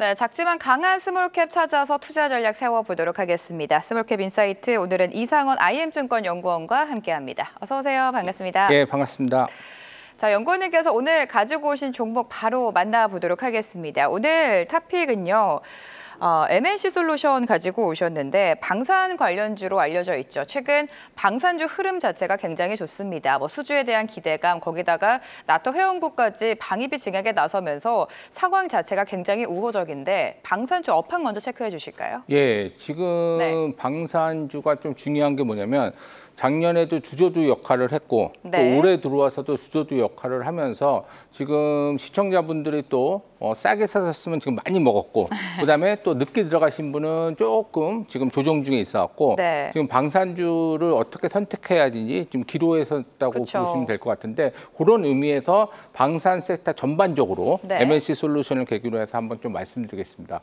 네, 작지만 강한 스몰캡 찾아서 투자 전략 세워보도록 하겠습니다. 스몰캡 인사이트, 오늘은 이상원 IM증권 연구원과 함께합니다. 어서 오세요. 반갑습니다. 예, 반갑습니다. 자, 연구원님께서 오늘 가지고 오신 종목 바로 만나보도록 하겠습니다. 오늘 토픽은요. MNC 솔루션 가지고 오셨는데 방산 관련주로 알려져 있죠. 최근 방산주 흐름 자체가 굉장히 좋습니다. 수주에 대한 기대감, 거기다가 나토 회원국까지 방위비 증액에 나서면서 상황 자체가 굉장히 우호적인데 방산주 업황 먼저 체크해 주실까요? 예, 지금 방산주가 좀 중요한 게 뭐냐면 작년에도 주조주 역할을 했고 또 올해 들어와서도 주조주 역할을 하면서 지금 시청자분들이 또 싸게 사셨으면 지금 많이 먹었고 그다음에 또 늦게 들어가신 분은 조금 지금 조정 중에 있어갖고 지금 방산주를 어떻게 선택해야 되는지 지금 기로에 섰다고 보시면 될 것 같은데 그런 의미에서 방산 섹터 전반적으로 MNC 솔루션을 계기로 해서 한번 좀 말씀드리겠습니다.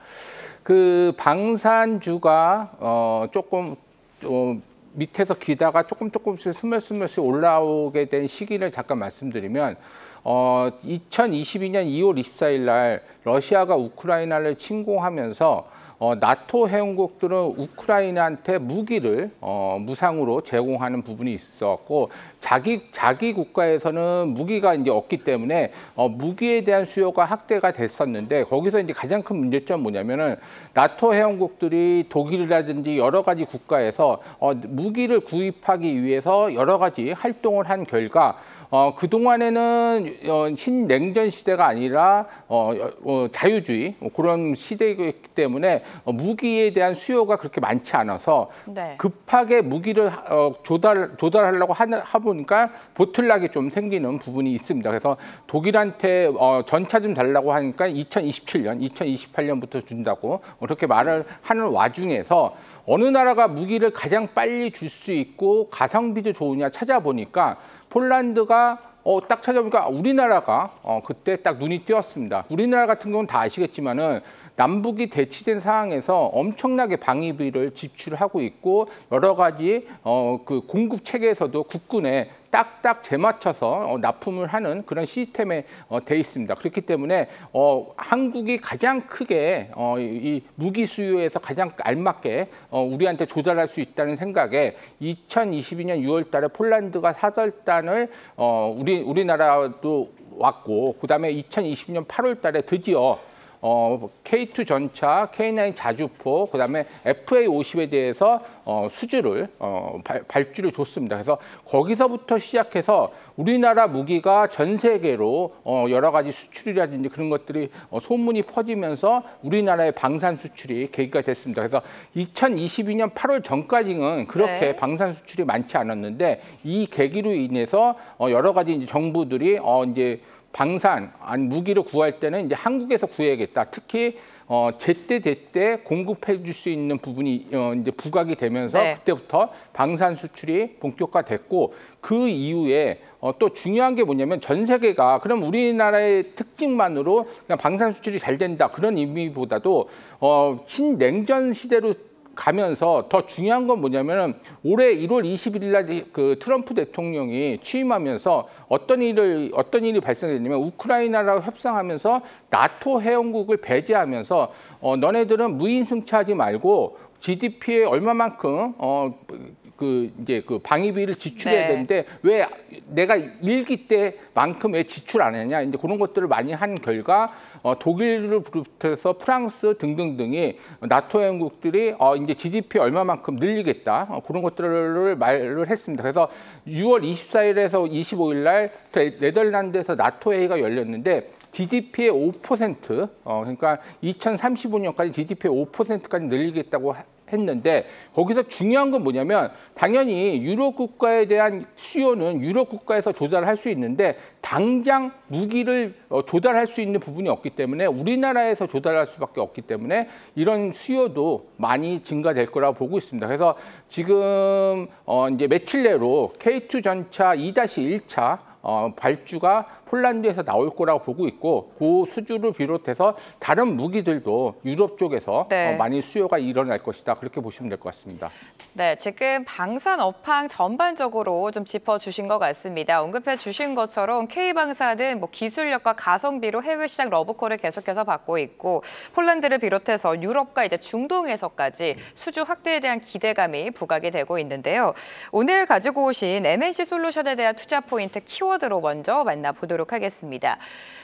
그 방산주가 조금 밑에서 기다가 조금씩 스물스물씩 올라오게 된 시기를 잠깐 말씀드리면 2022년 2월 24일 날 러시아가 우크라이나를 침공하면서 나토 회원국들은 우크라이나한테 무기를 무상으로 제공하는 부분이 있었고 자기 국가에서는 무기가 이제 없기 때문에 무기에 대한 수요가 확대가 됐었는데 거기서 이제 가장 큰 문제점은 뭐냐면은 나토 회원국들이 독일이라든지 여러 가지 국가에서 무기를 구입하기 위해서 여러 가지 활동을 한 결과 그동안에는 신냉전 시대가 아니라 자유주의 그런 시대이기 때문에 무기에 대한 수요가 그렇게 많지 않아서 급하게 무기를 조달하려고 하보니까 보틀락이 좀 생기는 부분이 있습니다. 그래서 독일한테 전차 좀 달라고 하니까 2027년, 2028년부터 준다고 그렇게 말을 하는 와중에서 어느 나라가 무기를 가장 빨리 줄 수 있고 가성비도 좋으냐 찾아보니까 폴란드가 딱 찾아보니까 우리나라가 그때 딱 눈이 띄었습니다. 우리나라 같은 경우는 다 아시겠지만은 남북이 대치된 상황에서 엄청나게 방위비를 지출하고 있고 여러 가지 그 공급 체계에서도 국군에 딱딱 재맞춰서 납품을 하는 그런 시스템에 돼 있습니다. 그렇기 때문에 한국이 가장 크게 이 무기 수요에서 가장 알맞게 우리한테 조달할 수 있다는 생각에 2022년 6월 달에 폴란드가 사절단을 우리나라도 왔고 그다음에 2020년 8월 달에 드디어 K2 전차, K9 자주포, 그다음에 FA50에 대해서 수주를 발주를 줬습니다. 그래서 거기서부터 시작해서 우리나라 무기가 전 세계로 여러 가지 수출이라든지 그런 것들이 소문이 퍼지면서 우리나라의 방산 수출이 계기가 됐습니다. 그래서 2022년 8월 전까지는 그렇게 방산 수출이 많지 않았는데 이 계기로 인해서 여러 가지 이제 정부들이 이제 방산, 아니 무기를 구할 때는 이제 한국에서 구해야겠다. 특히 제때 공급해 줄 수 있는 부분이 이제 부각이 되면서 그때부터 방산 수출이 본격화됐고 그 이후에 또 중요한 게 뭐냐면 전 세계가 그럼 우리나라의 특징만으로 그냥 방산 수출이 잘 된다 그런 의미보다도 신냉전 시대로 가면서 더 중요한 건 뭐냐면은 올해 1월 21일 날 그 트럼프 대통령이 취임하면서 어떤 일이 발생했냐면 우크라이나랑 협상하면서 나토 회원국을 배제하면서 너네들은 무인 승차하지 말고 GDP에 얼마만큼 이제 그 방위비를 지출해야 되는데 왜 내가 1기 때만큼 왜 지출 안 했냐 이제 그런 것들을 많이 한 결과 독일을 비롯해서 프랑스 등등등이 나토 회원국들이 이제 GDP 얼마만큼 늘리겠다 그런 것들을 말을 했습니다. 그래서 6월 24일에서 25일 날 네덜란드에서 나토 회의가 열렸는데 GDP의 5% 그러니까 2035년까지 GDP의 5%까지 늘리겠다고 했는데 거기서 중요한 건 뭐냐면 당연히 유럽 국가에 대한 수요는 유럽 국가에서 조달할 수 있는데 당장 무기를 조달할 수 있는 부분이 없기 때문에 우리나라에서 조달할 수밖에 없기 때문에 이런 수요도 많이 증가될 거라고 보고 있습니다. 그래서 지금 이제 며칠 내로 K2 전차 2-1차 발주가 폴란드에서 나올 거라고 보고 있고 그 수주를 비롯해서 다른 무기들도 유럽 쪽에서 네. 많이 수요가 일어날 것이다. 그렇게 보시면 될 것 같습니다. 네, 지금 방산 업황 전반적으로 좀 짚어주신 것 같습니다. 언급해 주신 것처럼 K방산은 뭐 기술력과 가성비로 해외 시장 러브콜을 계속해서 받고 있고 폴란드를 비롯해서 유럽과 이제 중동에서까지 수주 확대에 대한 기대감이 부각이 되고 있는데요. 오늘 가지고 오신 MNC 솔루션에 대한 투자 포인트 키워드로 먼저 만나보도록 하겠습니다.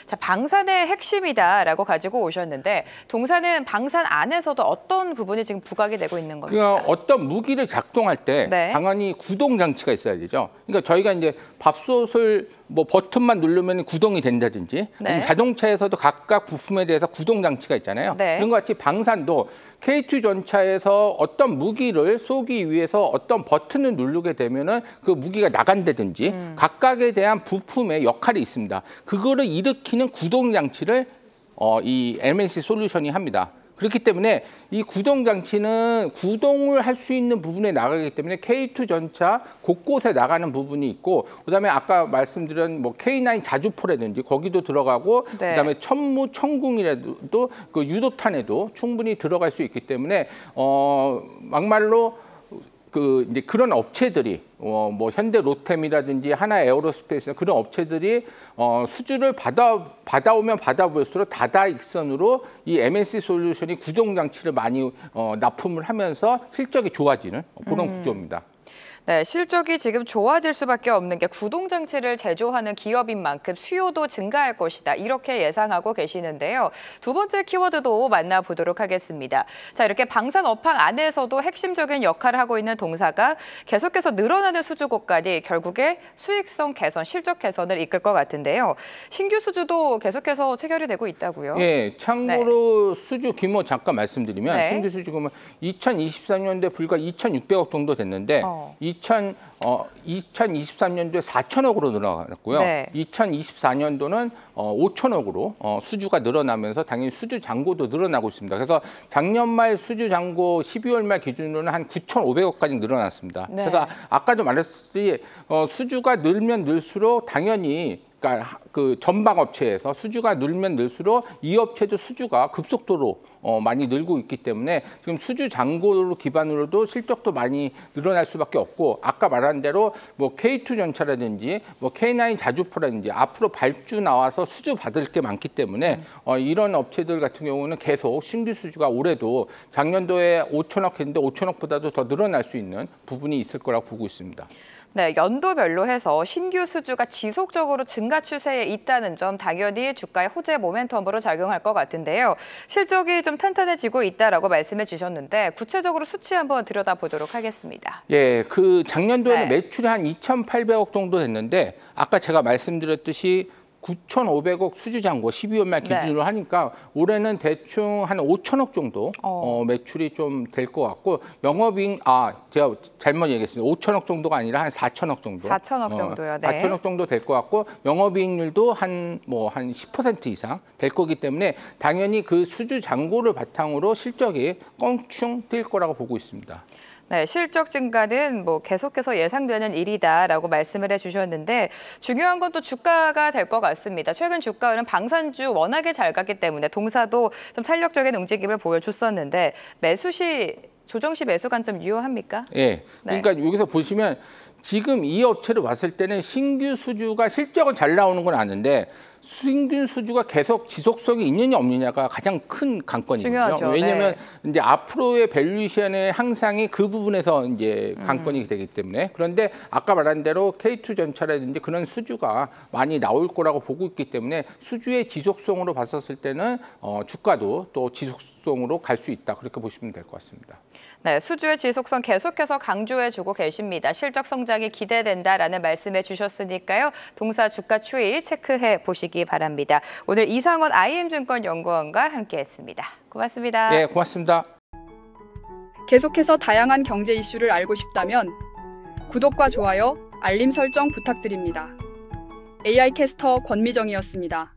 자, 방산의 핵심이다라고 가지고 오셨는데 동사는 방산 안에서도 어떤 부분이 지금 부각이 되고 있는 겁니까? 그러니까 어떤 무기를 작동할 때 네. 당연히 구동 장치가 있어야 되죠. 그러니까 저희가 이제 밥솥을 뭐 버튼만 누르면 구동이 된다든지 네. 자동차에서도 각각 부품에 대해서 구동 장치가 있잖아요. 네. 그런 것 같이 방산도 K2 전차에서 어떤 무기를 쏘기 위해서 어떤 버튼을 누르게 되면은 그 무기가 나간다든지 각각에 대한 부품의 역할이 있습니다. 그거를 일으키는 구동 장치를 이 MNC 솔루션이 합니다. 그렇기 때문에 이 구동 장치는 구동을 할 수 있는 부분에 나가기 때문에 K2 전차 곳곳에 나가는 부분이 있고 그다음에 아까 말씀드린 뭐 K9 자주포라든지 거기도 들어가고 네. 그다음에 천무 천궁이라도 그 유도탄에도 충분히 들어갈 수 있기 때문에 막말로 그 이제 그런 업체들이 뭐 현대 로템이라든지 하나 에어로스페이스 그런 업체들이 수주를 받아오면 받아볼수록 다다익선으로 이 MNC 솔루션이 구동 장치를 많이 납품을 하면서 실적이 좋아지는 그런 구조입니다. 네, 실적이 지금 좋아질 수밖에 없는 게 구동장치를 제조하는 기업인 만큼 수요도 증가할 것이다. 이렇게 예상하고 계시는데요. 두 번째 키워드도 만나보도록 하겠습니다. 자, 이렇게 방산 업황 안에서도 핵심적인 역할을 하고 있는 동사가 계속해서 늘어나는 수주 곳간이 결국에 수익성 개선, 실적 개선을 이끌 것 같은데요. 신규 수주도 계속해서 체결이 되고 있다고요? 예, 참고로 수주 규모 잠깐 말씀드리면 네. 신규 수주 규모 2023년도에 불과 2,600억 정도 됐는데 2023년도에 4천억으로 늘어났고요. 네. 2024년도는 5천억으로 수주가 늘어나면서 당연히 수주 잔고도 늘어나고 있습니다. 그래서 작년 말 수주 잔고 12월 말 기준으로는 한 9,500억까지 늘어났습니다. 네. 그래서 아까도 말했듯이 수주가 늘면 늘수록 당연히 그러니까 그 전방 업체에서 수주가 늘면 늘수록 이 업체도 수주가 급속도로 많이 늘고 있기 때문에 지금 수주 잔고를 기반으로도 실적도 많이 늘어날 수밖에 없고 아까 말한 대로 뭐 K2 전차라든지 뭐 K9 자주포라든지 앞으로 발주 나와서 수주 받을 게 많기 때문에 이런 업체들 같은 경우는 계속 신규 수주가 올해도 작년도에 5천억 했는데 5천억보다도 더 늘어날 수 있는 부분이 있을 거라고 보고 있습니다. 네, 연도별로 해서 신규 수주가 지속적으로 증가 추세에 있다는 점 당연히 주가의 호재 모멘텀으로 작용할 것 같은데요. 실적이 좀 탄탄해지고 있다라고 말씀해 주셨는데 구체적으로 수치 한번 들여다보도록 하겠습니다. 예, 그 작년도에는 네. 매출이 한 2,800억 정도 됐는데 아까 제가 말씀드렸듯이 9,500억 수주 잔고 12월 말 기준으로 하니까 올해는 대충 한 5천억 정도 매출이 좀 될 것 같고 영업이익 제가 잘못 얘기했습니다. 5천억 정도가 아니라 한 4천억 정도. 4천억 정도요. 네. 4천억 정도 될 것 같고 영업이익률도 한 10% 이상 될 거기 때문에 당연히 그 수주 잔고를 바탕으로 실적이 껑충 뛸 거라고 보고 있습니다. 네, 실적 증가는 뭐 계속해서 예상되는 일이다라고 말씀을 해주셨는데 중요한 건 또 주가가 될 것 같습니다. 최근 주가는 방산주 워낙에 잘 갔기 때문에 동사도 좀 탄력적인 움직임을 보여줬었는데 매수 시 조정 시 매수 관점 유효합니까? 예, 그러니까 여기서 보시면 지금 이 업체를 봤을 때는 신규 수주가 실적은 잘 나오는 건 아는데 신규 수주가 계속 지속성이 있느냐 없느냐가 가장 큰 관건이거든요. 중요하죠. 왜냐하면 네. 이제 앞으로의 밸류에이션의 향상이 그 부분에서 이제 관건이 되기 때문에 그런데 아까 말한 대로 K2 전차라든지 그런 수주가 많이 나올 거라고 보고 있기 때문에 수주의 지속성으로 봤었을 때는 주가도 또 지속성으로 갈 수 있다 그렇게 보시면 될 것 같습니다. 네, 수주의 지속성 계속해서 강조해주고 계십니다. 실적 성장이 기대된다라는 말씀해 주셨으니까요. 동사 주가 추이 체크해 보시기 바랍니다. 오늘 이상원 IM증권 연구원과 함께했습니다. 고맙습니다. 네, 고맙습니다. 계속해서 다양한 경제 이슈를 알고 싶다면 구독과 좋아요, 알림 설정 부탁드립니다. AI 캐스터 권미정이었습니다.